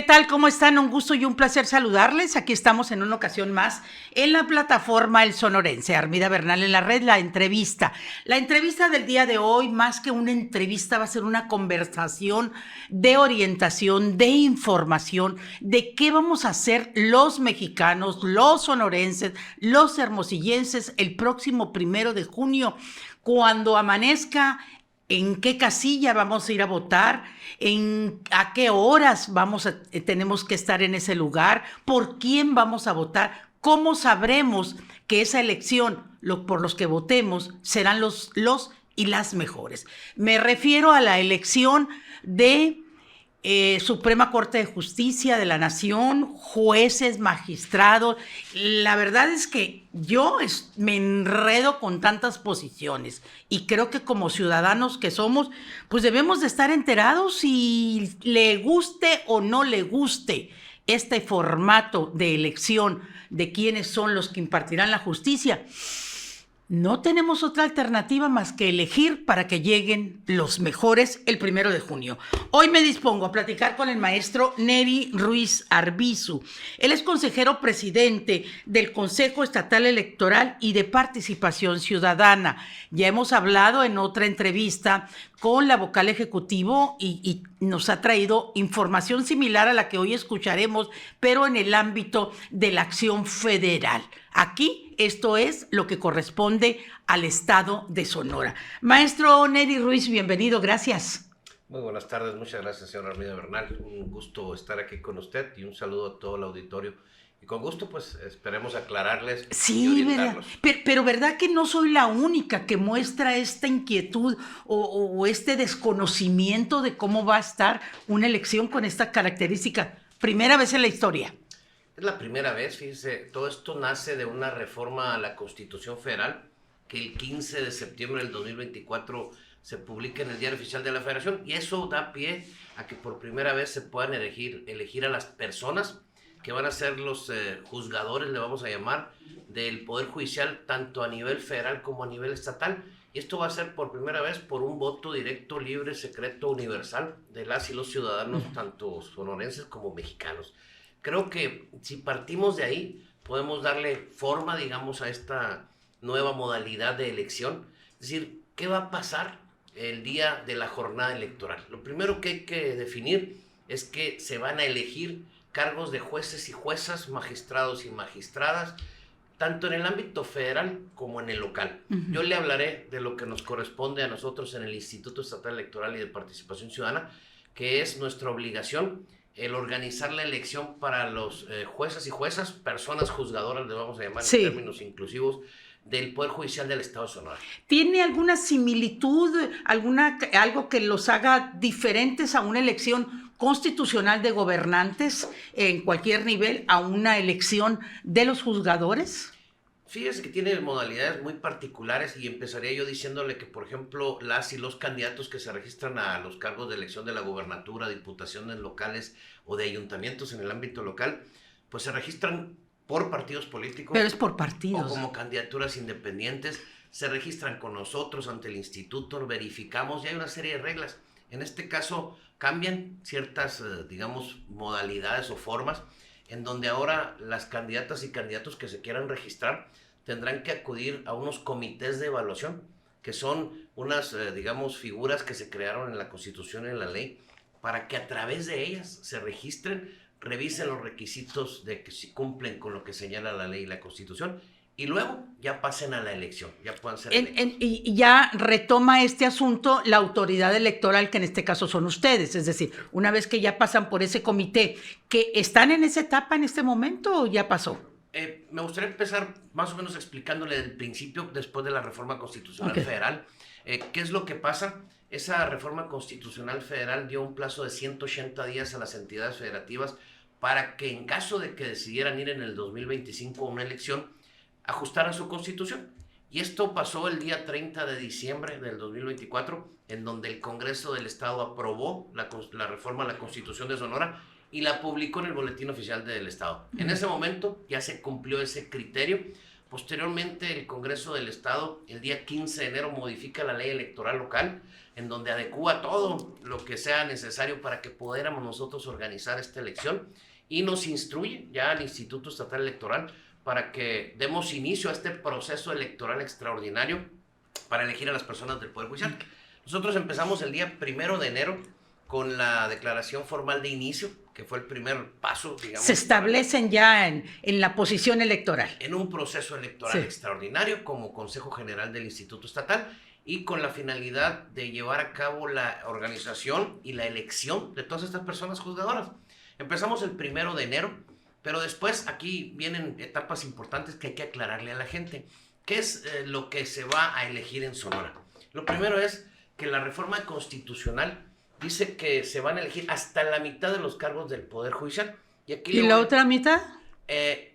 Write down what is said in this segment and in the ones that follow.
tal? ¿Cómo están? Un gusto y un placer saludarles. Aquí estamos en una ocasión más en la plataforma El Sonorense. Armida Bernal en la red, la entrevista. La entrevista del día de hoy, más que una entrevista, va a ser una conversación de orientación, de información, de qué vamos a hacer los mexicanos, los sonorenses, los hermosillenses el próximo 1 de junio, cuando amanezca. ¿En qué casilla vamos a ir a votar? ¿A qué horas tenemos que estar en ese lugar? ¿Por quién vamos a votar? ¿Cómo sabremos que esa elección, por los que votemos, serán los y las mejores? Me refiero a la elección de Suprema Corte de Justicia de la Nación, jueces, magistrados. La verdad es que me enredo con tantas posiciones y creo que como ciudadanos que somos, pues debemos de estar enterados si le guste o no le guste este formato de elección de quiénes son los que impartirán la justicia. No tenemos otra alternativa más que elegir para que lleguen los mejores el 1 de junio. Hoy me dispongo a platicar con el maestro Neri Ruiz Arbizu. Él es consejero presidente del Consejo Estatal Electoral y de Participación Ciudadana. Ya hemos hablado en otra entrevista con la vocal ejecutivo y nos ha traído información similar a la que hoy escucharemos, pero en el ámbito de la acción federal. Aquí esto es lo que corresponde al estado de Sonora. Maestro Neri Ruiz, bienvenido, gracias. Muy buenas tardes, muchas gracias, señora Armida Bernal. Un gusto estar aquí con usted y un saludo a todo el auditorio. Y con gusto, pues, esperemos aclararles y orientarlos. Pero ¿verdad que no soy la única que muestra esta inquietud o este desconocimiento de cómo va a estar una elección con esta característica? Primera vez en la historia. Es la primera vez, fíjese, todo esto nace de una reforma a la Constitución Federal que el 15 de septiembre del 2024 se publica en el Diario Oficial de la Federación, y eso da pie a que por primera vez se puedan elegir a las personas que van a ser los juzgadores, le vamos a llamar, del Poder Judicial, tanto a nivel federal como a nivel estatal. Y esto va a ser por primera vez por un voto directo, libre, secreto, universal de las y los ciudadanos, tanto sonorenses como mexicanos. Creo que si partimos de ahí, podemos darle forma, digamos, a esta nueva modalidad de elección. Es decir, ¿qué va a pasar el día de la jornada electoral? Lo primero que hay que definir es que se van a elegir cargos de jueces y juezas, magistrados y magistradas, tanto en el ámbito federal como en el local. Yo le hablaré de lo que nos corresponde a nosotros en el Instituto Estatal Electoral y de Participación Ciudadana, que es nuestra obligación el organizar la elección para los jueces y juezas, personas juzgadoras, le vamos a llamar en términos inclusivos, del Poder Judicial del Estado de Sonora. ¿Tiene alguna similitud, algo que los haga diferentes a una elección constitucional de gobernantes en cualquier nivel a una elección de los juzgadores? Fíjese que tiene modalidades muy particulares y empezaría yo diciéndole que, por ejemplo, las y los candidatos que se registran a los cargos de elección de la gubernatura, diputaciones locales o de ayuntamientos en el ámbito local, pues se registran por partidos políticos. Pero es por partidos. O como candidaturas independientes, se registran con nosotros ante el instituto, verificamos y hay una serie de reglas. En este caso cambian ciertas, digamos, modalidades o formas en donde ahora las candidatas y candidatos que se quieran registrar tendrán que acudir a unos comités de evaluación, que son unas, digamos, figuras que se crearon en la Constitución y en la ley, para que a través de ellas se registren, revisen los requisitos de que si cumplen con lo que señala la ley y la Constitución, y luego ya pasen a la elección, ya puedan ser electos. Y ya retoma este asunto la autoridad electoral, que en este caso son ustedes, es decir, una vez que ya pasan por ese comité, ¿que están en esa etapa en este momento o ya pasó? Me gustaría empezar más o menos explicándole del principio, después de la reforma constitucional federal, qué es lo que pasa. Esa reforma constitucional federal dio un plazo de 180 días a las entidades federativas para que en caso de que decidieran ir en el 2025 a una elección, ajustaran su constitución. Y esto pasó el día 30 de diciembre del 2024, en donde el Congreso del Estado aprobó la reforma a la Constitución de Sonora y la publicó en el Boletín Oficial del Estado. En ese momento ya se cumplió ese criterio, Posteriormente, el Congreso del Estado, el día 15 de enero, modifica la ley electoral local, en donde adecúa todo lo que sea necesario para que pudiéramos nosotros organizar esta elección, y nos instruye ya al Instituto Estatal Electoral para que demos inicio a este proceso electoral extraordinario para elegir a las personas del Poder Judicial. Nosotros empezamos el día 1 de enero con la declaración formal de inicio, que fue el primer paso, digamos. Se establecen ya en la posición electoral. En un proceso electoral extraordinario como Consejo General del Instituto Estatal, y con la finalidad de llevar a cabo la organización y la elección de todas estas personas juzgadoras. Empezamos el 1 de enero, pero después aquí vienen etapas importantes que hay que aclararle a la gente. ¿Qué es lo que se va a elegir en Sonora? Lo primero es que la reforma constitucional dice que se van a elegir hasta la mitad de los cargos del Poder Judicial. ¿Y la otra mitad?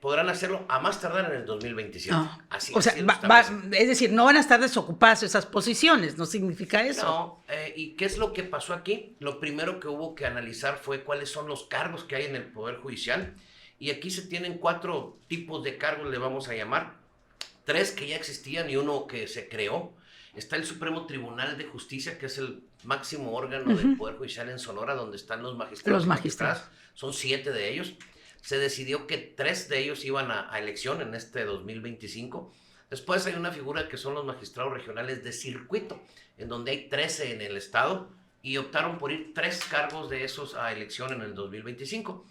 Podrán hacerlo a más tardar en el 2027. No. Es decir, no van a estar desocupadas esas posiciones, ¿no significa eso? No, ¿y qué es lo que pasó aquí? Lo primero que hubo que analizar fue cuáles son los cargos que hay en el Poder Judicial, y aquí se tienen 4 tipos de cargos, le vamos a llamar, 3 que ya existían y uno que se creó. Está el Supremo Tribunal de Justicia, que es el máximo órgano del Poder Judicial en Sonora, donde están los magistrados. Los magistrados. Son 7 de ellos. Se decidió que 3 de ellos iban a elección en este 2025. Después hay una figura que son los magistrados regionales de circuito, en donde hay 13 en el estado, y optaron por ir 3 cargos de esos a elección en el 2025.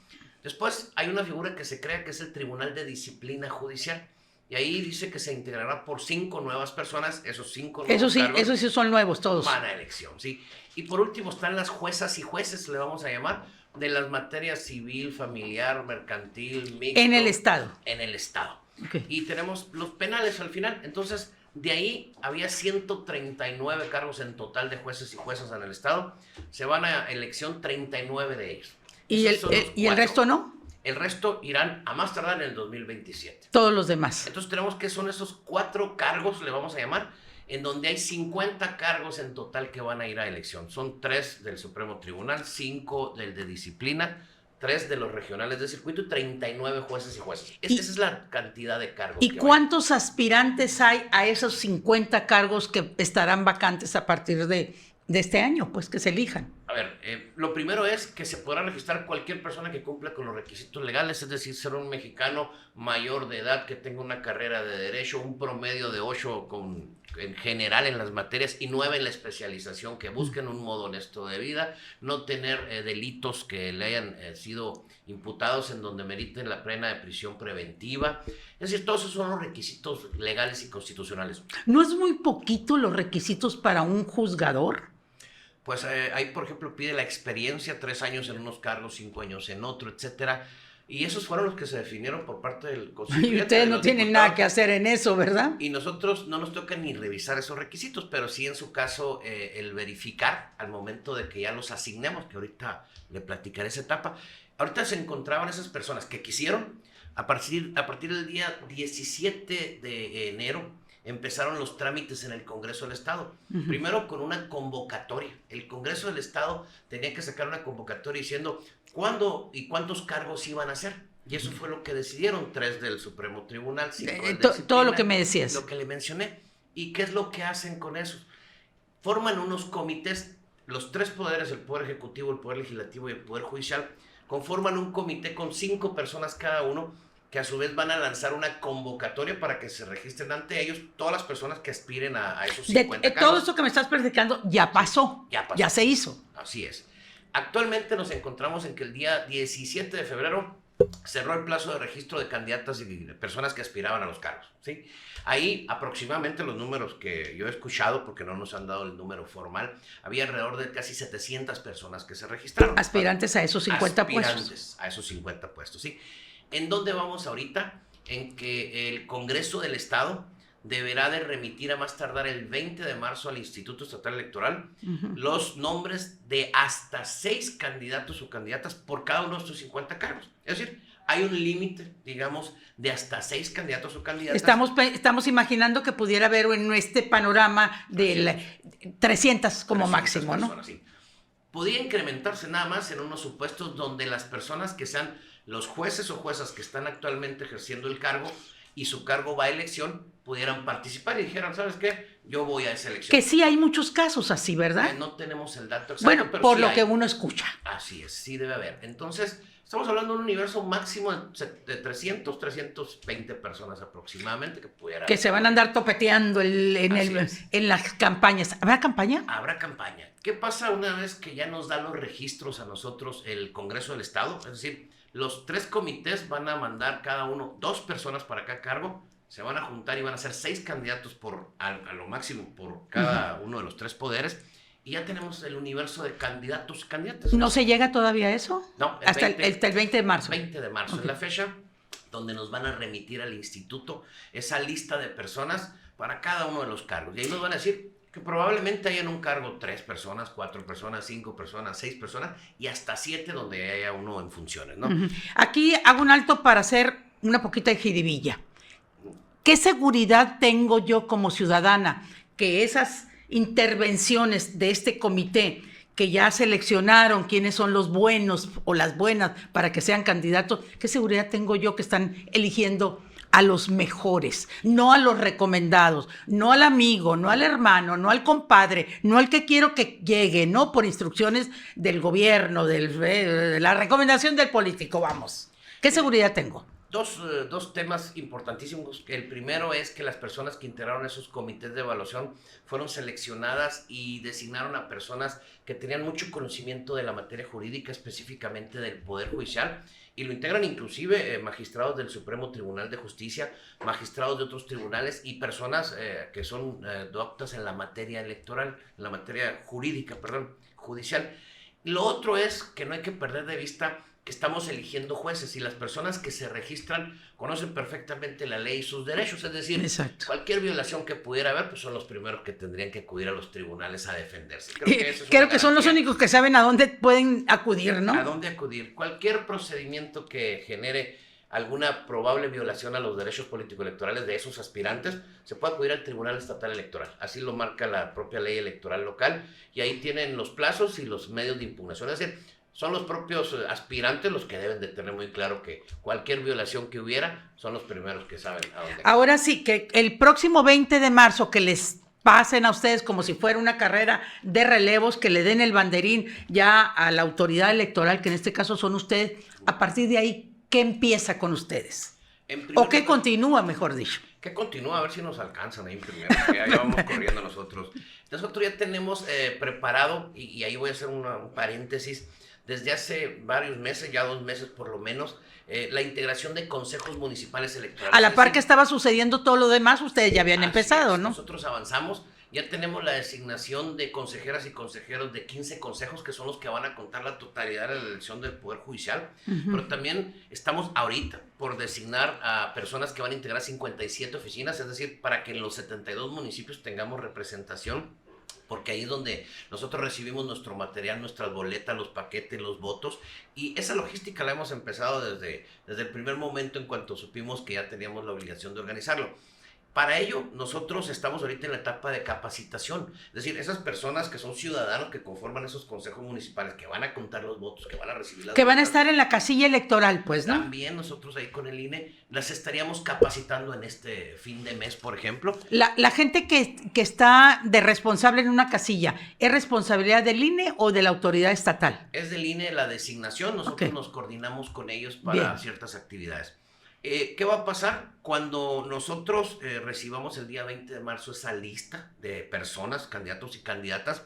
Después hay una figura que se crea, que es el Tribunal de Disciplina Judicial, y ahí dice que se integrará por 5 nuevas personas. Esos 5 nuevos cargos, esos sí son nuevos todos. van a elección, ¿sí? Y por último están las juezas y jueces, le vamos a llamar, de las materias civil, familiar, mercantil, mixto. En el estado. En el estado. Okay. Y tenemos los penales al final. Entonces, de ahí había 139 cargos en total de jueces y juezas en el estado. Se van a elección 39 de ellos. ¿Y el resto no? El resto irán a más tardar en el 2027. Todos los demás. Entonces tenemos que son esos 4 cargos, le vamos a llamar, en donde hay 50 cargos en total que van a ir a elección. Son 3 del Supremo Tribunal, 5 del de Disciplina, 3 de los regionales de circuito y 39 jueces y jueces. Esa es la cantidad de cargos. ¿Y cuántos aspirantes hay a esos 50 cargos que estarán vacantes a partir de este año, pues que se elijan? A ver, lo primero es que se podrá registrar cualquier persona que cumpla con los requisitos legales, es decir, ser un mexicano mayor de edad que tenga una carrera de derecho, un promedio de 8 en general en las materias y 9 en la especialización, que busquen un modo honesto de vida, no tener delitos que le hayan sido imputados en donde meriten la pena de prisión preventiva. Es decir, todos esos son los requisitos legales y constitucionales. ¿No es muy poquito los requisitos para un juzgador? Pues ahí, por ejemplo, pide la experiencia, 3 años en unos cargos, 5 años en otro, etcétera. Y esos fueron los que se definieron por parte del Consejo. Y ustedes no tienen nada que hacer en eso, ¿verdad? Y nosotros no nos toca ni revisar esos requisitos, pero sí en su caso el verificar al momento de que ya los asignemos, que ahorita le platicaré esa etapa. Ahorita se encontraban esas personas que quisieron, a partir del día 17 de enero, empezaron los trámites en el Congreso del Estado. Primero con una convocatoria. El Congreso del Estado tenía que sacar una convocatoria diciendo cuándo y cuántos cargos iban a hacer. Y eso fue lo que decidieron 3 del Supremo Tribunal, 5 del Disciplina, todo lo que me decías. Lo que le mencioné. ¿Y qué es lo que hacen con eso? Forman unos comités, los 3 poderes, el Poder Ejecutivo, el Poder Legislativo y el Poder Judicial, conforman un comité con 5 personas cada uno, que a su vez van a lanzar una convocatoria para que se registren ante ellos todas las personas que aspiren a esos 50 cargos. Todo esto que me estás platicando ya pasó, ya se hizo. Así es. Actualmente nos encontramos en que el día 17 de febrero cerró el plazo de registro de candidatas y de personas que aspiraban a los cargos, ¿sí? Ahí aproximadamente los números que yo he escuchado, porque no nos han dado el número formal, había alrededor de casi 700 personas que se registraron. Aspirantes a esos 50 puestos. Aspirantes a esos 50 puestos, ¿sí? ¿En dónde vamos ahorita? En que el Congreso del Estado deberá de remitir a más tardar el 20 de marzo al Instituto Estatal Electoral los nombres de hasta 6 candidatos o candidatas por cada uno de estos 50 cargos. Es decir, hay un límite, digamos, de hasta 6 candidatos o candidatas. Estamos imaginando que pudiera haber en este panorama de 300 como 300 máximo, personas, ¿no? Sí. Podría incrementarse nada más en unos supuestos donde las personas que sean los jueces o juezas que están actualmente ejerciendo el cargo y su cargo va a elección, pudieran participar y dijeran, ¿sabes qué? Yo voy a esa elección. Que sí hay muchos casos así, ¿verdad? No tenemos el dato exacto, bueno, pero por sí lo hay. que uno escucha. Así es, sí debe haber. Entonces, estamos hablando de un universo máximo de 300, 320 personas aproximadamente que pudieran... Que se van a andar topeteando en las campañas. ¿Habrá campaña? Habrá campaña. ¿Qué pasa una vez que ya nos da los registros a nosotros el Congreso del Estado? Es decir, los 3 comités van a mandar cada uno 2 personas para cada cargo, se van a juntar y van a ser 6 candidatos a lo máximo por cada uno de los 3 poderes, y ya tenemos el universo de candidatos y candidatas. ¿No se llega todavía a eso? No, hasta el 20 de marzo. 20 de marzo es la fecha donde nos van a remitir al instituto esa lista de personas para cada uno de los cargos. Y ahí nos van a decir que probablemente haya en un cargo 3 personas, 4 personas, 5 personas, 6 personas y hasta 7 donde haya uno en funciones, ¿no? Aquí hago un alto para hacer una poquita de jiribilla. ¿Qué seguridad tengo yo como ciudadana que esas intervenciones de este comité que ya seleccionaron quiénes son los buenos o las buenas para que sean candidatos, qué seguridad tengo yo que están eligiendo a los mejores, no a los recomendados, no al amigo, no al hermano, no al compadre, no al que quiero que llegue, no por instrucciones del gobierno, de la recomendación del político, vamos? ¿Qué seguridad tengo? Dos temas importantísimos. El primero es que las personas que integraron esos comités de evaluación fueron seleccionadas y designaron a personas que tenían mucho conocimiento de la materia jurídica, específicamente del Poder Judicial, y lo integran inclusive magistrados del Supremo Tribunal de Justicia, magistrados de otros tribunales y personas que son doctas en la materia electoral, en la materia jurídica, judicial. Lo otro es que no hay que perder de vista que estamos eligiendo jueces y las personas que se registran conocen perfectamente la ley y sus derechos, es decir, exacto, cualquier violación que pudiera haber, pues son los primeros que tendrían que acudir a los tribunales a defenderse. Creo que son los únicos que saben a dónde pueden acudir, ¿no? A dónde acudir. Cualquier procedimiento que genere alguna probable violación a los derechos político-electorales de esos aspirantes, se puede acudir al Tribunal Estatal Electoral. Así lo marca la propia ley electoral local y ahí tienen los plazos y los medios de impugnación. Es decir, son los propios aspirantes los que deben de tener muy claro que cualquier violación que hubiera, son los primeros que saben a dónde. Ahora sí, que el próximo 20 de marzo que les pasen a ustedes como si fuera una carrera de relevos, que le den el banderín ya a la autoridad electoral, que en este caso son ustedes, a partir de ahí, ¿qué empieza con ustedes? ¿O qué continúa, mejor dicho? ¿Qué continúa? A ver si nos alcanzan ahí primero, que ahí vamos corriendo nosotros. Nosotros ya tenemos preparado, y ahí voy a hacer un paréntesis, desde hace varios meses, ya 2 meses por lo menos, la integración de consejos municipales electorales. A la par que estaba sucediendo todo lo demás, ustedes ya habían empezado, ¿no? Nosotros avanzamos, ya tenemos la designación de consejeras y consejeros de 15 consejos, que son los que van a contar la totalidad de la elección del Poder Judicial, pero también estamos ahorita por designar a personas que van a integrar 57 oficinas, es decir, para que en los 72 municipios tengamos representación, porque ahí es donde nosotros recibimos nuestro material, nuestras boletas, los paquetes, los votos, y esa logística la hemos empezado desde el primer momento en cuanto supimos que ya teníamos la obligación de organizarlo. Para ello, nosotros estamos ahorita en la etapa de capacitación, es decir, esas personas que son ciudadanos que conforman esos consejos municipales, que van a contar los votos, que van a recibir las que van a boletas, estar en la casilla electoral, pues, ¿no? También nosotros ahí con el INE las estaríamos capacitando en este fin de mes, por ejemplo. La gente que está de responsable en una casilla, ¿es responsabilidad del INE o de la autoridad estatal? Es del INE la designación, nosotros nos coordinamos con ellos para ciertas actividades. ¿Qué va a pasar? Cuando nosotros recibamos el día 20 de marzo esa lista de personas, candidatos y candidatas,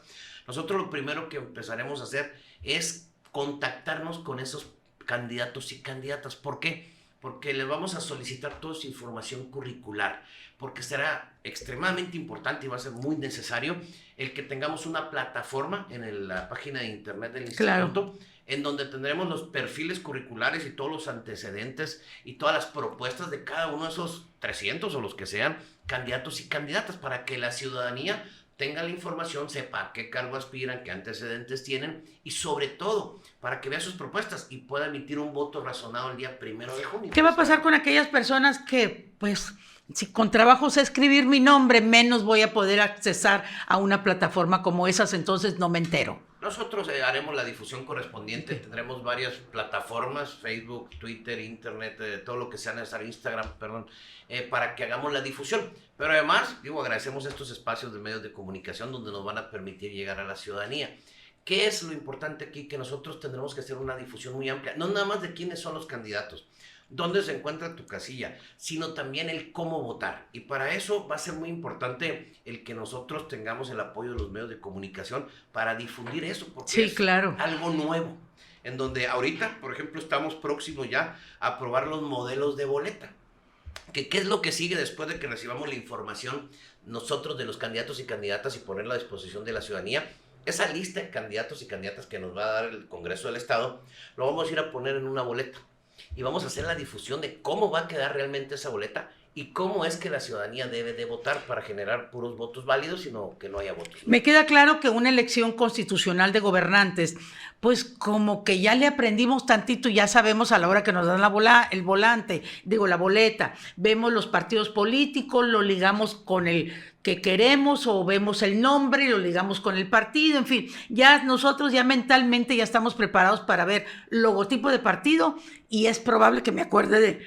nosotros lo primero que empezaremos a hacer es contactarnos con esos candidatos y candidatas. ¿Por qué? Porque les vamos a solicitar toda su información curricular, porque será extremadamente importante y va a ser muy necesario el que tengamos una plataforma en la página de internet del instituto, en donde tendremos los perfiles curriculares y todos los antecedentes y todas las propuestas de cada uno de esos 300 o los que sean candidatos y candidatas, para que la ciudadanía tenga la información, sepa a qué cargo aspiran, qué antecedentes tienen y sobre todo para que vea sus propuestas y pueda emitir un voto razonado el día 1 de junio. ¿Qué va a pasar con aquellas personas que, pues, si con trabajo sé escribir mi nombre, menos voy a poder accesar a una plataforma como esas, entonces no me entero? Nosotros haremos la difusión correspondiente, tendremos varias plataformas, Facebook, Twitter, Internet, todo lo que sea necesario, Instagram, perdón, para que hagamos la difusión. Pero además, agradecemos estos espacios de medios de comunicación donde nos van a permitir llegar a la ciudadanía. ¿Qué es lo importante aquí? Que nosotros tendremos que hacer una difusión muy amplia, no nada más de quiénes son los candidatos, dónde se encuentra tu casilla, sino también el cómo votar. Y para eso va a ser muy importante el que nosotros tengamos el apoyo de los medios de comunicación para difundir eso, porque sí, es claro, algo nuevo, en donde ahorita, por ejemplo, estamos próximos ya a probar los modelos de boleta. ¿Qué es lo que sigue después de que recibamos la información nosotros de los candidatos y candidatas y ponerla a disposición de la ciudadanía? Esa lista de candidatos y candidatas que nos va a dar el Congreso del Estado, lo vamos a ir a poner en una boleta. Y vamos a hacer la difusión de cómo va a quedar realmente esa boleta y cómo es que la ciudadanía debe de votar para generar puros votos válidos, sino que no haya votos. Me queda claro que una elección constitucional de gobernantes, pues como que ya le aprendimos tantito y ya sabemos a la hora que nos dan la la boleta, vemos los partidos políticos, lo ligamos con el que queremos o vemos el nombre y lo ligamos con el partido, en fin, ya nosotros ya mentalmente ya estamos preparados para ver logotipo de partido y es probable que me acuerde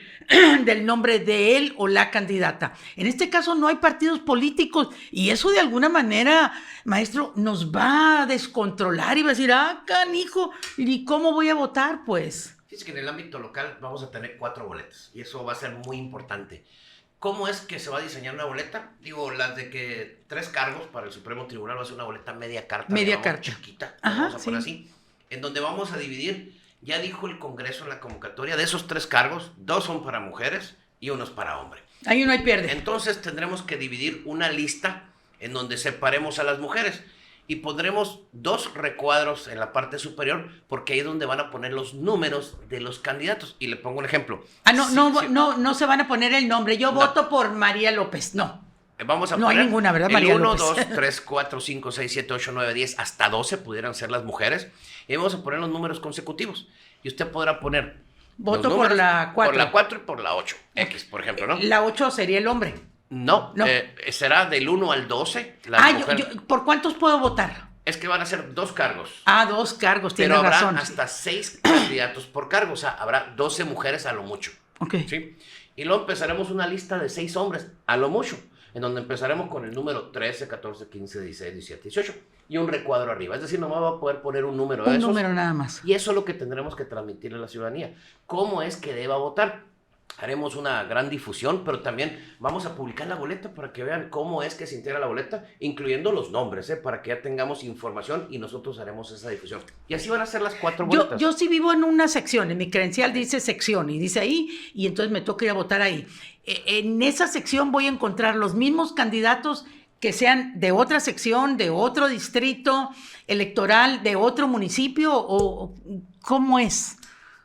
del nombre de él o la candidata. En este caso no hay partidos políticos y eso de alguna manera, maestro, nos va a descontrolar y va a decir, canijo, ¿y cómo voy a votar, pues? Fíjese que en el ámbito local vamos a tener 4 boletas y eso va a ser muy importante. ¿Cómo es que se va a diseñar una boleta? Las de que 3 cargos para el Supremo Tribunal va a ser una boleta media carta. Media carta. Chiquita, Ajá, vamos a poner así, en donde vamos a dividir, ya dijo el Congreso en la convocatoria, de esos 3 cargos, 2 son para mujeres y 1 es para hombre. Ahí no hay pierde. Entonces tendremos que dividir una lista en donde separemos a las mujeres y pondremos 2 recuadros en la parte superior porque ahí es donde van a poner los números de los candidatos. Y le pongo un ejemplo. No se van a poner el nombre. Yo voto por María López, no. Vamos a no poner hay ninguna, ¿verdad, el María 1, López? 2, 3, 4, 5, 6, 7, 8, 9, 10, hasta 12 pudieran ser las mujeres. Y vamos a poner los números consecutivos. Y usted podrá poner voto por la 4. Por la 4 y por la 8. X, por ejemplo, ¿no? La 8 sería el hombre. No. Será del 1 al 12. ¿Por cuántos puedo votar? Es que van a ser 2 cargos. 2 cargos, tienes razón. Pero habrá hasta 6 candidatos por cargo, o sea, habrá 12 mujeres a lo mucho. Ok. ¿Sí? Y luego empezaremos una lista de 6 hombres a lo mucho, en donde empezaremos con el número 13, 14, 15, 16, 17, 18 y un recuadro arriba. Es decir, nomás va a poder poner un número de esos. Un número nada más. Y eso es lo que tendremos que transmitirle a la ciudadanía. ¿Cómo es que deba votar? Haremos una gran difusión, pero también vamos a publicar la boleta para que vean cómo es que se integra la boleta, incluyendo los nombres, para que ya tengamos información y nosotros haremos esa difusión. Y así van a ser las 4 boletas. Yo sí vivo en una sección, en mi credencial dice sección y dice ahí, y entonces me toca ir a votar ahí. En esa sección voy a encontrar los mismos candidatos que sean de otra sección, de otro distrito electoral, de otro municipio, o ¿cómo es?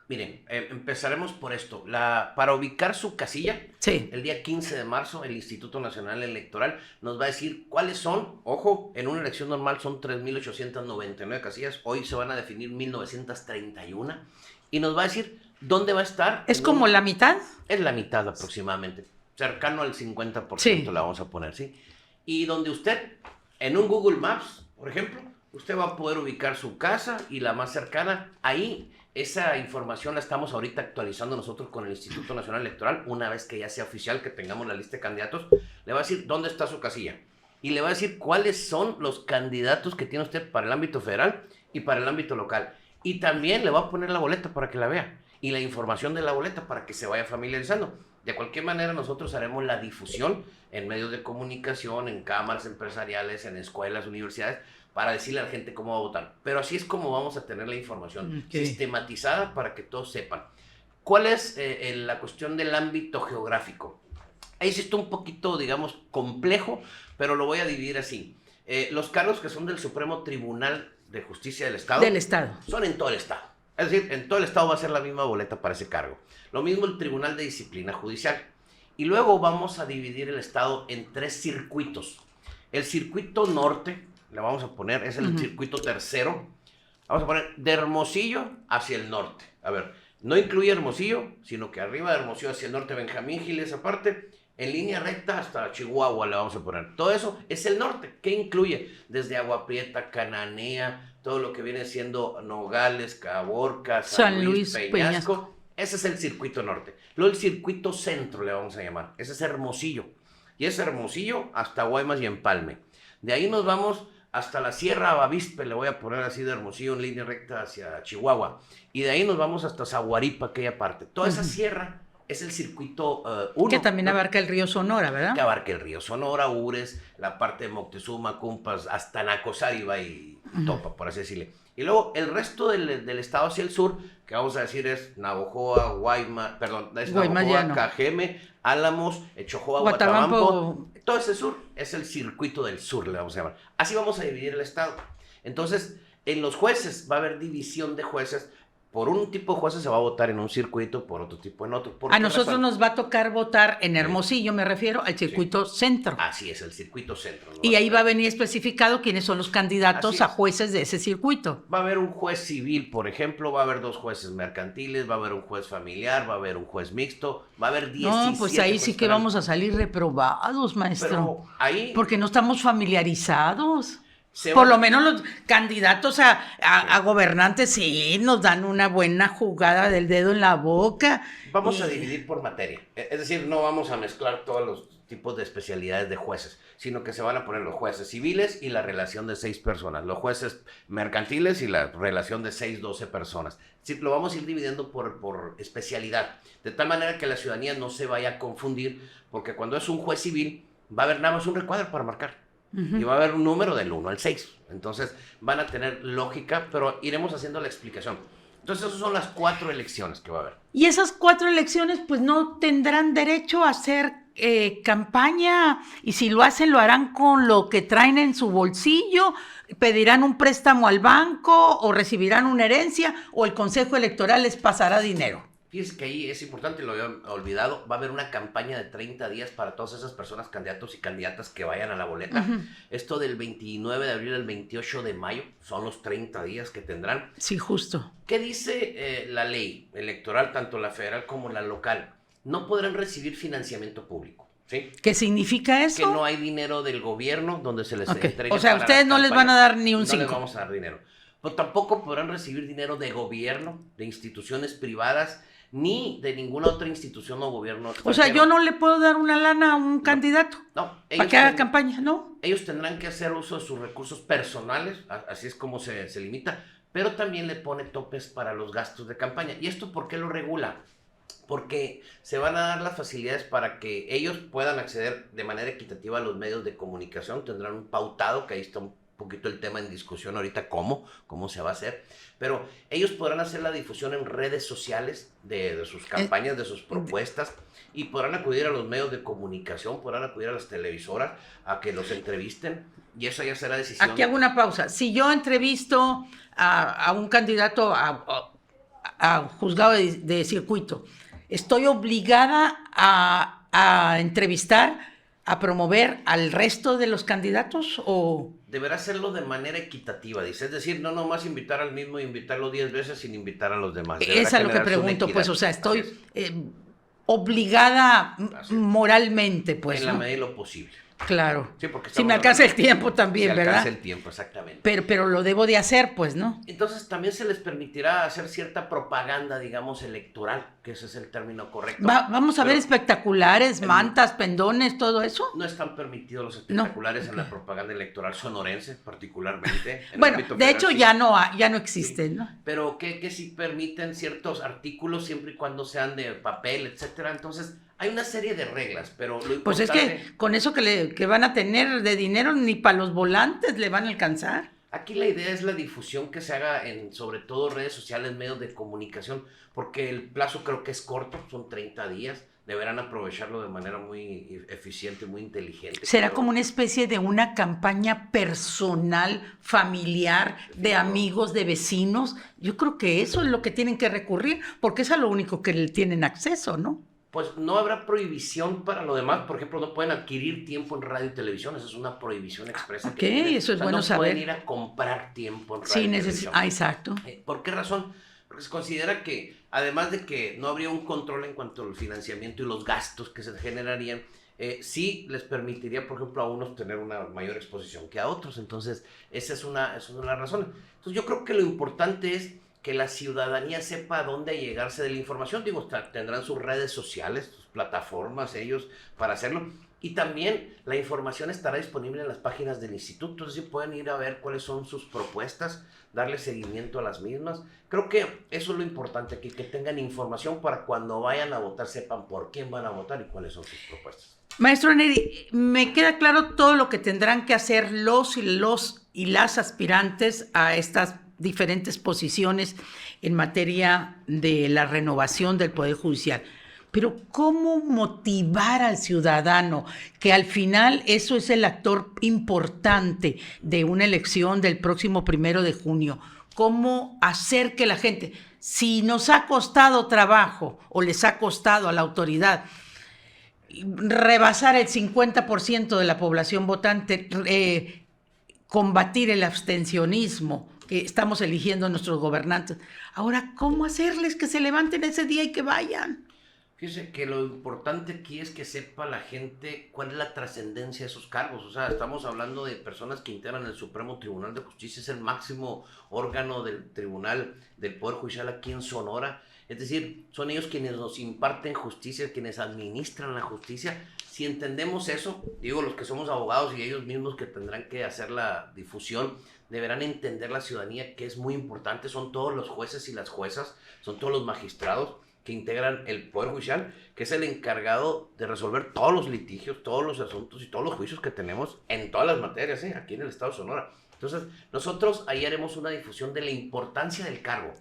Miren, empezaremos por esto. Para ubicar su casilla, sí, el día 15 de marzo, el Instituto Nacional Electoral nos va a decir cuáles son. Ojo, en una elección normal son 3,899 casillas. Hoy se van a definir 1,931. Y nos va a decir dónde va a estar. ¿Es como la mitad? Es la mitad aproximadamente. Cercano al 50% sí, la vamos a poner, ¿sí? Y donde usted, en un Google Maps, por ejemplo, usted va a poder ubicar su casa y la más cercana ahí. Esa información la estamos ahorita actualizando nosotros con el Instituto Nacional Electoral. Una vez que ya sea oficial, que tengamos la lista de candidatos, le va a decir dónde está su casilla. Y le va a decir cuáles son los candidatos que tiene usted para el ámbito federal y para el ámbito local. Y también le va a poner la boleta para que la vea. Y la información de la boleta para que se vaya familiarizando. De cualquier manera, nosotros haremos la difusión en medios de comunicación, en cámaras empresariales, en escuelas, universidades, para decirle a la gente cómo va a votar. Pero así es como vamos a tener la información sistematizada para que todos sepan. ¿Cuál es la cuestión del ámbito geográfico? Ahí sí está un poquito, digamos, complejo, pero lo voy a dividir así. Los cargos que son del Supremo Tribunal de Justicia del Estado. Son en todo el Estado. Es decir, en todo el Estado va a ser la misma boleta para ese cargo. Lo mismo el Tribunal de Disciplina Judicial. Y luego vamos a dividir el Estado en 3 circuitos. El circuito norte, le vamos a poner, es el circuito tercero. Vamos a poner de Hermosillo hacia el norte. A ver, no incluye Hermosillo, sino que arriba de Hermosillo hacia el norte, Benjamín Gil, esa parte, en línea recta hasta Chihuahua le vamos a poner. Todo eso es el norte, que incluye desde Agua Prieta, Cananea, todo lo que viene siendo Nogales, Caborca, San Luis, Peñasco. Ese es el circuito norte. Luego el circuito centro le vamos a llamar. Ese es Hermosillo. Y es Hermosillo hasta Guaymas y Empalme. De ahí nos vamos hasta la Sierra Bavispe, le voy a poner así de Hermosillo en línea recta hacia Chihuahua. Y de ahí nos vamos hasta Zaguaripa, aquella parte. Toda esa sierra es el circuito 1. Que también abarca el río Sonora, ¿verdad? Que abarca el río Sonora, Ures, la parte de Moctezuma, Cumpas, hasta Nacosari y Topa, por así decirle. Y luego el resto del estado hacia el sur, que vamos a decir es Navojoa, Guaymas, Navojoa, Cajeme, Álamos, Echojoa, Guatabampo. Todo ese sur es el circuito del sur, le vamos a llamar. Así vamos a dividir el estado. Entonces, en los jueces va a haber división de jueces. Por un tipo de jueces se va a votar en un circuito, por otro tipo en otro. A nosotros nos va a tocar votar en Hermosillo, me refiero al circuito centro. Así es, el circuito centro. Y ahí va a venir especificado quiénes son los candidatos a jueces de ese circuito. Va a haber un juez civil, por ejemplo, va a haber 2 jueces mercantiles, va a haber un juez familiar, va a haber un juez mixto, va a haber 17. No, pues ahí sí que vamos a salir reprobados, maestro. Pero ahí... Porque no estamos familiarizados. Por lo menos los candidatos a gobernantes sí nos dan una buena jugada del dedo en la boca. Vamos a dividir por materia. Es decir, no vamos a mezclar todos los tipos de especialidades de jueces, sino que se van a poner los jueces civiles y la relación de 6 personas, los jueces mercantiles y la relación de 6-12 personas. Sí, lo vamos a ir dividiendo por especialidad, de tal manera que la ciudadanía no se vaya a confundir, porque cuando es un juez civil va a haber nada más un recuadro para marcar. Y va a haber un número del 1 al 6. Entonces van a tener lógica, pero iremos haciendo la explicación. Entonces esas son las 4 elecciones que va a haber. Y esas 4 elecciones pues no tendrán derecho a hacer campaña, y si lo hacen lo harán con lo que traen en su bolsillo, pedirán un préstamo al banco o recibirán una herencia o el Consejo Electoral les pasará dinero. Fíjense que ahí es importante, lo había olvidado, va a haber una campaña de 30 días para todas esas personas, candidatos y candidatas que vayan a la boleta. Esto del 29 de abril al 28 de mayo son los 30 días que tendrán. Sí, justo. ¿Qué dice la ley electoral, tanto la federal como la local? No podrán recibir financiamiento público. ¿Sí? ¿Qué significa eso? Que no hay dinero del gobierno donde se les entregue. O sea, ustedes no les van a dar ni un 5. No les vamos a dar dinero. Pero tampoco podrán recibir dinero de gobierno, de instituciones privadas, ni de ninguna otra institución o gobierno extranjero. O sea, yo no le puedo dar una lana a un candidato para que haga campaña, ¿no? Ellos tendrán que hacer uso de sus recursos personales, así es como se limita, pero también le pone topes para los gastos de campaña. ¿Y esto por qué lo regula? Porque se van a dar las facilidades para que ellos puedan acceder de manera equitativa a los medios de comunicación, tendrán un pautado, que ahí está un poquito el tema en discusión ahorita, cómo se va a hacer, pero ellos podrán hacer la difusión en redes sociales de sus campañas, de sus propuestas, y podrán acudir a los medios de comunicación, podrán acudir a las televisoras a que los entrevisten, y eso ya será decisión. Aquí hago una pausa. Si yo entrevisto a un candidato a juzgado de circuito, ¿estoy obligada a entrevistar, a promover al resto de los candidatos o...? Deberá hacerlo de manera equitativa, dice. Es decir, no nomás invitar al mismo y invitarlo 10 veces sin invitar a los demás. Es a lo que pregunto, pues, o sea, estoy obligada moralmente, pues. En la medida de lo posible. Claro. Sí, porque si me alcanza el tiempo también, ¿verdad? Si alcanza el tiempo, exactamente. Pero lo debo de hacer, pues, ¿no? Entonces también se les permitirá hacer cierta propaganda, digamos, electoral, que ese es el término correcto. Vamos a ver espectaculares, mantas, pendones, todo eso. No están permitidos los espectaculares en la propaganda electoral sonorense, particularmente. Bueno, de hecho ya no existen, ¿no? Pero que sí permiten ciertos artículos siempre y cuando sean de papel, etcétera. Entonces hay una serie de reglas, pero lo importante... Pues es que con eso que van a tener de dinero, ni para los volantes le van a alcanzar. Aquí la idea es la difusión que se haga en, sobre todo, redes sociales, medios de comunicación, porque el plazo creo que es corto, son 30 días. Deberán aprovecharlo de manera muy eficiente, muy inteligente. ¿Será como una especie de una campaña personal, familiar, de amigos, de vecinos? Yo creo que eso es lo que tienen que recurrir, porque es a lo único que le tienen acceso, ¿no? Pues no habrá prohibición para lo demás. Por ejemplo, no pueden adquirir tiempo en radio y televisión. Esa es una prohibición expresa. Ok, eso es bueno no saber. No pueden ir a comprar tiempo en radio y televisión. Exacto. ¿Por qué razón? Porque se considera que, además de que no habría un control en cuanto al financiamiento y los gastos que se generarían, sí les permitiría, por ejemplo, a unos tener una mayor exposición que a otros. Entonces, esa es una de las razones. Entonces, yo creo que lo importante es que la ciudadanía sepa a dónde llegarse de la información. Digo, tendrán sus redes sociales, sus plataformas, ellos, para hacerlo. Y también la información estará disponible en las páginas del instituto, es decir, pueden ir a ver cuáles son sus propuestas, darle seguimiento a las mismas. Creo que eso es lo importante aquí, que tengan información para cuando vayan a votar sepan por quién van a votar y cuáles son sus propuestas. Maestro Neri, me queda claro todo lo que tendrán que hacer los y las aspirantes a estas diferentes posiciones en materia de la renovación del Poder Judicial. Pero ¿cómo motivar al ciudadano? Que al final eso es el actor importante de una elección del próximo 1 de junio. ¿Cómo hacer que la gente, si nos ha costado trabajo o les ha costado a la autoridad rebasar el 50% de la población votante, combatir el abstencionismo, que estamos eligiendo a nuestros gobernantes, ahora, ¿cómo hacerles que se levanten ese día y que vayan? Fíjese que lo importante aquí es que sepa la gente cuál es la trascendencia de esos cargos. O sea, estamos hablando de personas que integran el Supremo Tribunal de Justicia, es el máximo órgano del Tribunal del Poder Judicial aquí en Sonora. Es decir, son ellos quienes nos imparten justicia, quienes administran la justicia. Si entendemos eso, digo, los que somos abogados y ellos mismos que tendrán que hacer la difusión, deberán entender la ciudadanía que es muy importante. Son todos los jueces y las juezas, son todos los magistrados que integran el Poder Judicial, que es el encargado de resolver todos los litigios, todos los asuntos y todos los juicios que tenemos en todas las materias, aquí en el estado de Sonora. Entonces, nosotros ahí haremos una difusión de la importancia del cargo.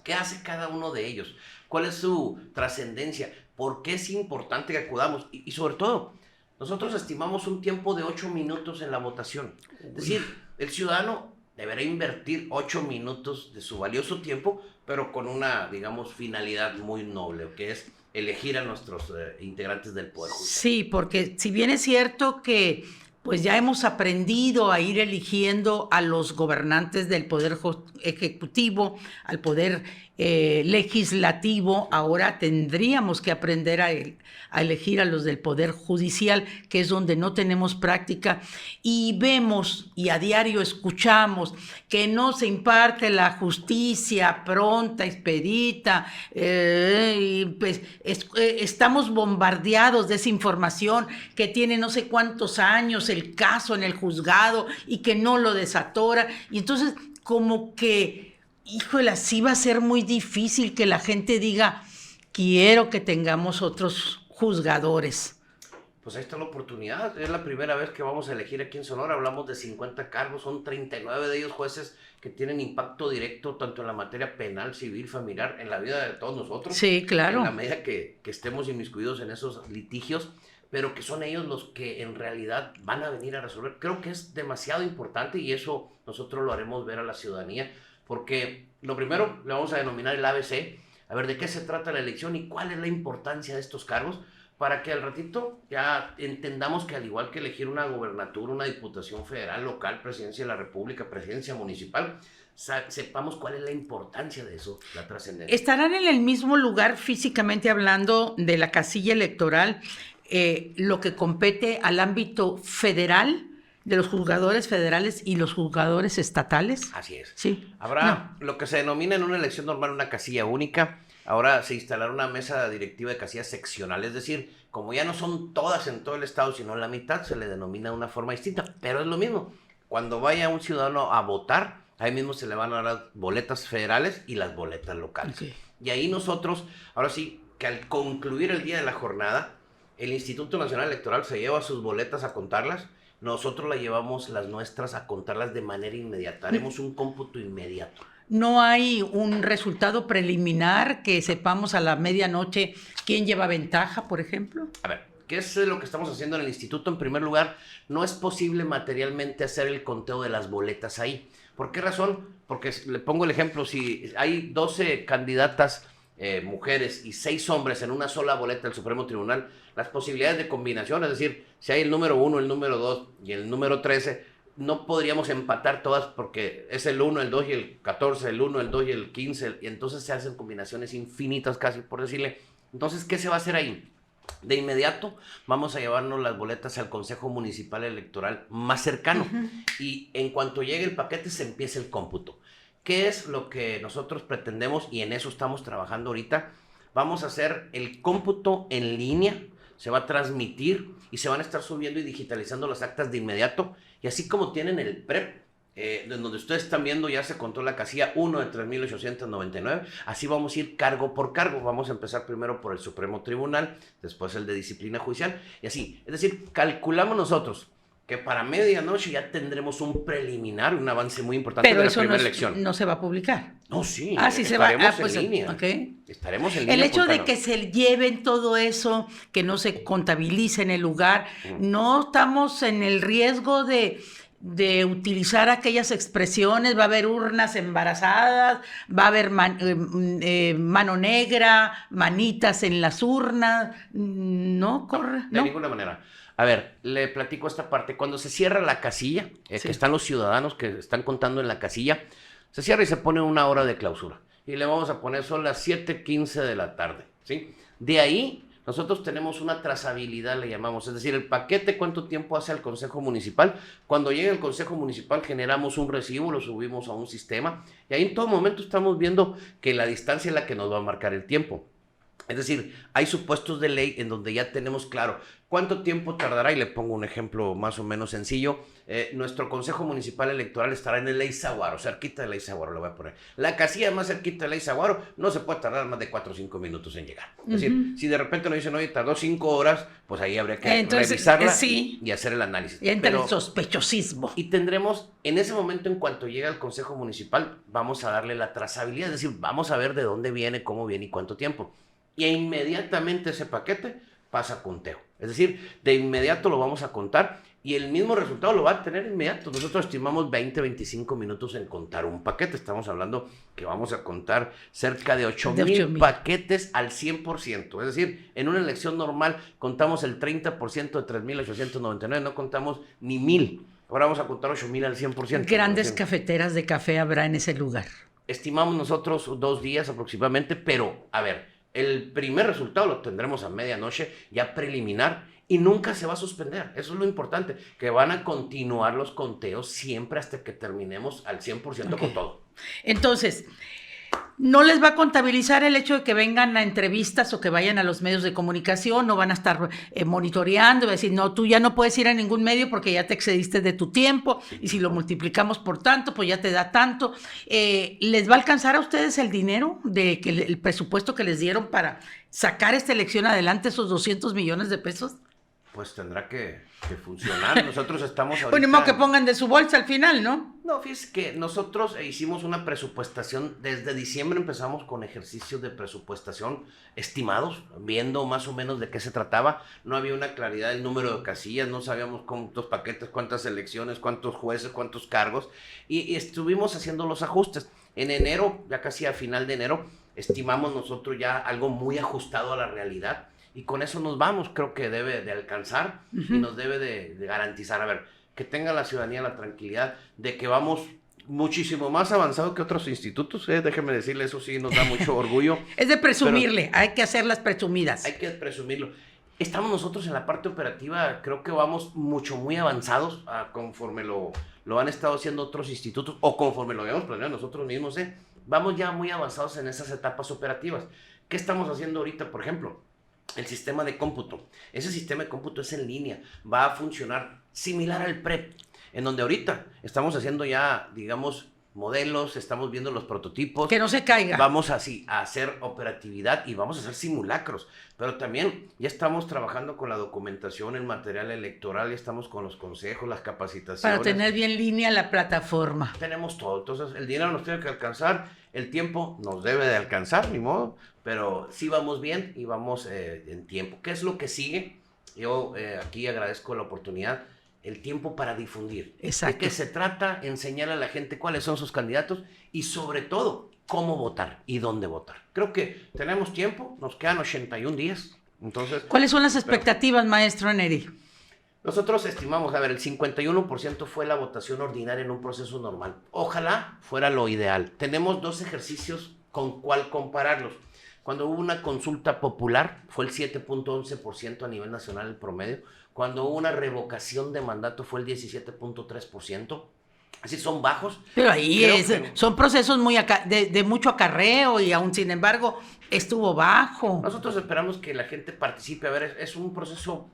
¿Qué hace cada uno de ellos? ¿Cuál es su trascendencia? ¿Por qué es importante que acudamos? Y sobre todo, nosotros estimamos un tiempo de 8 minutos en la votación. Es decir, el ciudadano deberá invertir 8 minutos de su valioso tiempo, pero con una, digamos, finalidad muy noble, que es elegir a nuestros integrantes del Poder Judicial. Sí, porque si bien es cierto que pues ya hemos aprendido a ir eligiendo a los gobernantes del Poder Ejecutivo, al Poder Legislativo, ahora tendríamos que aprender a elegir a los del Poder Judicial, que es donde no tenemos práctica, y vemos y a diario escuchamos que no se imparte la justicia pronta, expedita, y pues estamos bombardeados de esa información que tiene no sé cuántos años el caso en el juzgado y que no lo desatora, y entonces como que híjole, así va a ser muy difícil que la gente diga, quiero que tengamos otros juzgadores. Pues ahí está la oportunidad. Es la primera vez que vamos a elegir aquí en Sonora. Hablamos de 50 cargos, son 39 de ellos jueces que tienen impacto directo tanto en la materia penal, civil, familiar, en la vida de todos nosotros. Sí, claro. En la medida que estemos inmiscuidos en esos litigios, pero que son ellos los que en realidad van a venir a resolver. Creo que es demasiado importante y eso nosotros lo haremos ver a la ciudadanía. Porque lo primero le vamos a denominar el ABC, a ver de qué se trata la elección y cuál es la importancia de estos cargos, para que al ratito ya entendamos que al igual que elegir una gobernatura, una diputación federal, local, presidencia de la República, presidencia municipal, sepamos cuál es la importancia de eso, la trascendencia. ¿Estarán en el mismo lugar físicamente hablando de la casilla electoral lo que compete al ámbito federal, de los juzgadores federales y los juzgadores estatales? Así es. Sí. Habrá lo que se denomina en una elección normal una casilla única. Ahora se instalará una mesa directiva de casillas seccionales, es decir, como ya no son todas en todo el estado, sino la mitad, se le denomina de una forma distinta, pero es lo mismo. Cuando vaya un ciudadano a votar, ahí mismo se le van a dar las boletas federales y las boletas locales. Okay. Y ahí nosotros, ahora sí, que al concluir el día de la jornada, el Instituto Nacional Electoral se lleva sus boletas a contarlas. Nosotros las llevamos las nuestras a contarlas de manera inmediata. Haremos un cómputo inmediato. ¿No hay un resultado preliminar que sepamos a la medianoche quién lleva ventaja, por ejemplo? A ver, ¿qué es lo que estamos haciendo en el instituto? En primer lugar, no es posible materialmente hacer el conteo de las boletas ahí. ¿Por qué razón? Porque le pongo el ejemplo, si hay 12 candidatas mujeres y 6 hombres en una sola boleta del Supremo Tribunal, las posibilidades de combinación, es decir, si hay el número 1, el número 2 y el número 13, no podríamos empatar todas porque es el 1, el 2 y el 14, el 1, el 2 y el 15, y entonces se hacen combinaciones infinitas casi, por decirle. Entonces, ¿qué se va a hacer ahí? De inmediato vamos a llevarnos las boletas al Consejo Municipal Electoral más cercano y en cuanto llegue el paquete se empieza el cómputo. ¿Qué es lo que nosotros pretendemos y en eso estamos trabajando ahorita? Vamos a hacer el cómputo en línea, se va a transmitir y se van a estar subiendo y digitalizando las actas de inmediato. Y así como tienen el PREP, donde ustedes están viendo ya se contó la casilla 1 de 3,899, así vamos a ir cargo por cargo. Vamos a empezar primero por el Supremo Tribunal, después el de Disciplina Judicial y así. Es decir, calculamos nosotros que para medianoche ya tendremos un preliminar, un avance muy importante de la primera elección. No se va a publicar. No, sí, sí se va. Estaremos en línea. Okay. Estaremos en línea. El hecho de que se lleven todo eso, que no se contabilice en el lugar, no estamos en el riesgo de utilizar aquellas expresiones. Va a haber urnas embarazadas, va a haber mano negra, manitas en las urnas, no corre. De ninguna manera. A ver, le platico esta parte. Cuando se cierra la casilla, que están los ciudadanos que están contando en la casilla, se cierra y se pone una hora de clausura. Y le vamos a poner, son las 7:15 de la tarde, ¿sí? De ahí, nosotros tenemos una trazabilidad, le llamamos. Es decir, el paquete, ¿cuánto tiempo hace al Consejo Municipal? Cuando llega el Consejo Municipal, generamos un recibo, lo subimos a un sistema. Y ahí en todo momento estamos viendo que la distancia es la que nos va a marcar el tiempo. Es decir, hay supuestos de ley en donde ya tenemos claro cuánto tiempo tardará, y le pongo un ejemplo más o menos sencillo. Nuestro Consejo Municipal Electoral estará en el Eizaguaro, cerquita del Eizaguaro, lo voy a poner. La casilla más cerquita del Eizaguaro no se puede tardar más de 4 o 5 minutos en llegar. Es decir, si de repente nos dicen, oye, tardó 5 horas, pues ahí habría que revisarla y hacer el análisis. Y entra el sospechosismo. Y tendremos, en ese momento, en cuanto llegue al Consejo Municipal, vamos a darle la trazabilidad, es decir, vamos a ver de dónde viene, cómo viene y cuánto tiempo. Y inmediatamente ese paquete pasa a conteo. Es decir, de inmediato lo vamos a contar y el mismo resultado lo va a tener inmediato. Nosotros estimamos 20-25 minutos en contar un paquete. Estamos hablando que vamos a contar cerca de 8,000 paquetes al 100%. Es decir, en una elección normal contamos el 30% de 3,899, no contamos ni 1,000. Ahora vamos a contar 8,000 al 100%. Grandes cafeteras de café habrá en ese lugar. Estimamos nosotros 2 días aproximadamente, pero a ver, el primer resultado lo tendremos a medianoche, ya preliminar, y nunca se va a suspender. Eso es lo importante, que van a continuar los conteos siempre hasta que terminemos al 100% con todo. Entonces, no les va a contabilizar el hecho de que vengan a entrevistas o que vayan a los medios de comunicación, no van a estar monitoreando, va a decir, no, tú ya no puedes ir a ningún medio porque ya te excediste de tu tiempo, y si lo multiplicamos por tanto, pues ya te da tanto. ¿Les va a alcanzar a ustedes el dinero, el presupuesto que les dieron para sacar esta elección adelante, esos 200 millones de pesos? Pues tendrá que funcionar. Nosotros estamos ahorita... Pues ni modo que pongan de su bolsa al final, ¿no? No, fíjese que nosotros hicimos una presupuestación. Desde diciembre empezamos con ejercicios de presupuestación estimados, viendo más o menos de qué se trataba. No había una claridad del número de casillas, no sabíamos cuántos paquetes, cuántas elecciones, cuántos jueces, cuántos cargos. Y estuvimos haciendo los ajustes. En enero, ya casi a final de enero, estimamos nosotros ya algo muy ajustado a la realidad. Y con eso nos vamos, creo que debe de alcanzar y nos debe de garantizar, a ver, que tenga la ciudadanía la tranquilidad de que vamos muchísimo más avanzado que otros institutos, déjeme decirle, eso sí nos da mucho orgullo. Es de presumirle, hay que hacerlas presumidas. Hay que presumirlo. Estamos nosotros en la parte operativa, creo que vamos muy avanzados conforme lo han estado haciendo otros institutos o conforme lo habíamos planeado nosotros mismos, vamos ya muy avanzados en esas etapas operativas. ¿Qué estamos haciendo ahorita, por ejemplo? El sistema de cómputo. Ese sistema de cómputo es en línea, va a funcionar similar al PREP, en donde ahorita estamos haciendo ya, digamos, modelos, estamos viendo los prototipos. Que no se caiga. Vamos así a hacer operatividad y vamos a hacer simulacros, pero también ya estamos trabajando con la documentación, el material electoral, ya estamos con los consejos, las capacitaciones. Para tener bien línea la plataforma. Tenemos todo, entonces el dinero nos tiene que alcanzar, el tiempo nos debe de alcanzar, ni modo, pero sí vamos bien y vamos en tiempo. ¿Qué es lo que sigue? Yo aquí agradezco la oportunidad, el tiempo para difundir. Exacto. ¿De qué se trata? Enseñar a la gente cuáles son sus candidatos y sobre todo cómo votar y dónde votar. Creo que tenemos tiempo, nos quedan 81 días. Entonces, ¿cuáles son las expectativas, maestro Neri? Nosotros estimamos, a ver, el 51% fue la votación ordinaria en un proceso normal. Ojalá fuera lo ideal. Tenemos 2 ejercicios con cuál compararlos. Cuando hubo una consulta popular, fue el 7.11% a nivel nacional el promedio. Cuando hubo una revocación de mandato, fue el 17.3%. Así son bajos. Pero ahí son procesos muy de mucho acarreo y aún sin embargo estuvo bajo. Nosotros esperamos que la gente participe. A ver, es un proceso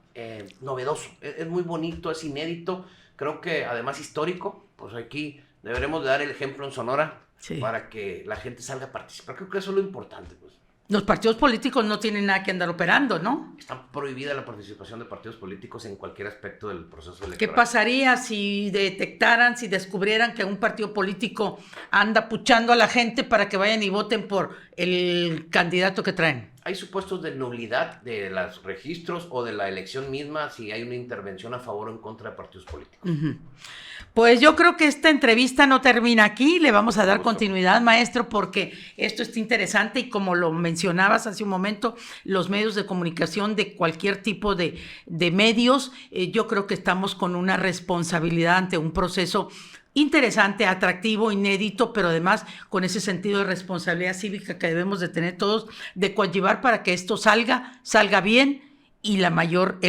novedoso, es muy bonito, es inédito, creo que además histórico. Pues aquí deberemos de dar el ejemplo en Sonora para que la gente salga a participar. Creo que eso es lo importante, pues. Los partidos políticos no tienen nada que andar operando, ¿no? Está prohibida la participación de partidos políticos en cualquier aspecto del proceso electoral. ¿Qué pasaría si detectaran, si descubrieran que un partido político anda puchando a la gente para que vayan y voten por el candidato que traen? Hay supuestos de nulidad de los registros o de la elección misma si hay una intervención a favor o en contra de partidos políticos. Uh-huh. Pues yo creo que esta entrevista no termina aquí, le vamos a dar continuidad, maestro, porque esto está interesante y como lo mencionabas hace un momento, los medios de comunicación de cualquier tipo de medios, yo creo que estamos con una responsabilidad ante un proceso interesante, atractivo, inédito, pero además con ese sentido de responsabilidad cívica que debemos de tener todos, de coadyuvar para que esto salga bien y el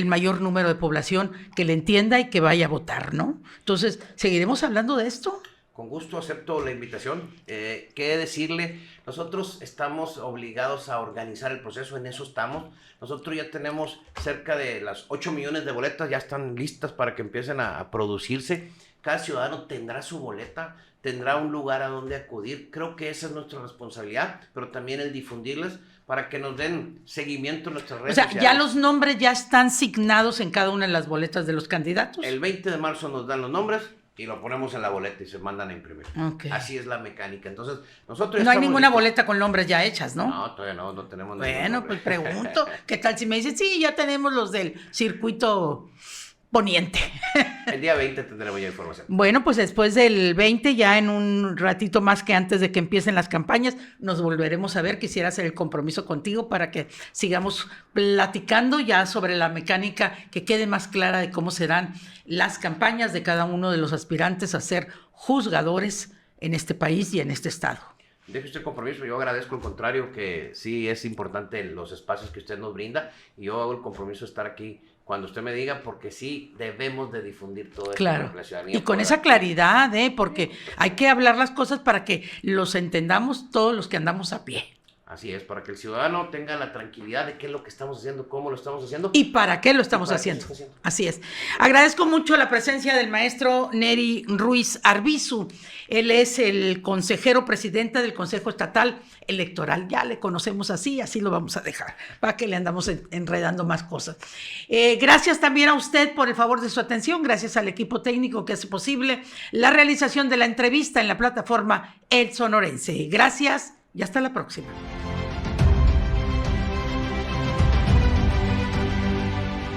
mayor número de población que le entienda y que vaya a votar, ¿no? Entonces, ¿seguiremos hablando de esto? Con gusto acepto la invitación. ¿Qué decirle? Nosotros estamos obligados a organizar el proceso, en eso estamos. Nosotros ya tenemos cerca de las 8 millones de boletas, ya están listas para que empiecen a producirse. Cada ciudadano tendrá su boleta, tendrá un lugar a donde acudir. Creo que esa es nuestra responsabilidad, pero también el difundirlas para que nos den seguimiento en nuestras redes sociales. Ya los nombres ya están signados en cada una de las boletas de los candidatos. El 20 de marzo nos dan los nombres y lo ponemos en la boleta y se mandan a imprimir. Okay. Así es la mecánica. Entonces, nosotros no hay ninguna boleta con nombres ya hechas, ¿no? No, todavía no tenemos. Bueno, pues pregunto, ¿qué tal si me dicen, sí, ya tenemos los del circuito poniente? El día 20 tendremos ya información. Bueno, pues después del 20, ya en un ratito más que antes de que empiecen las campañas, nos volveremos a ver. Quisiera hacer el compromiso contigo para que sigamos platicando ya sobre la mecánica, que quede más clara de cómo serán las campañas de cada uno de los aspirantes a ser juzgadores en este país y en este estado. Deje usted compromiso, yo agradezco al contrario, que sí es importante los espacios que usted nos brinda, y yo hago el compromiso de estar aquí cuando usted me diga, porque sí debemos de difundir todo esto para la ciudadanía. Y con esa claridad, porque hay que hablar las cosas para que los entendamos todos los que andamos a pie. Así es, para que el ciudadano tenga la tranquilidad de qué es lo que estamos haciendo, cómo lo estamos haciendo. Y para qué lo estamos haciendo. Así es. Agradezco mucho la presencia del maestro Neri Ruiz Arbizu. Él es el consejero presidente del Consejo Estatal Electoral. Ya le conocemos así lo vamos a dejar, para que le andamos enredando más cosas. Gracias también a usted por el favor de su atención. Gracias al equipo técnico que hace posible la realización de la entrevista en la plataforma El Sonorense. Gracias y hasta la próxima.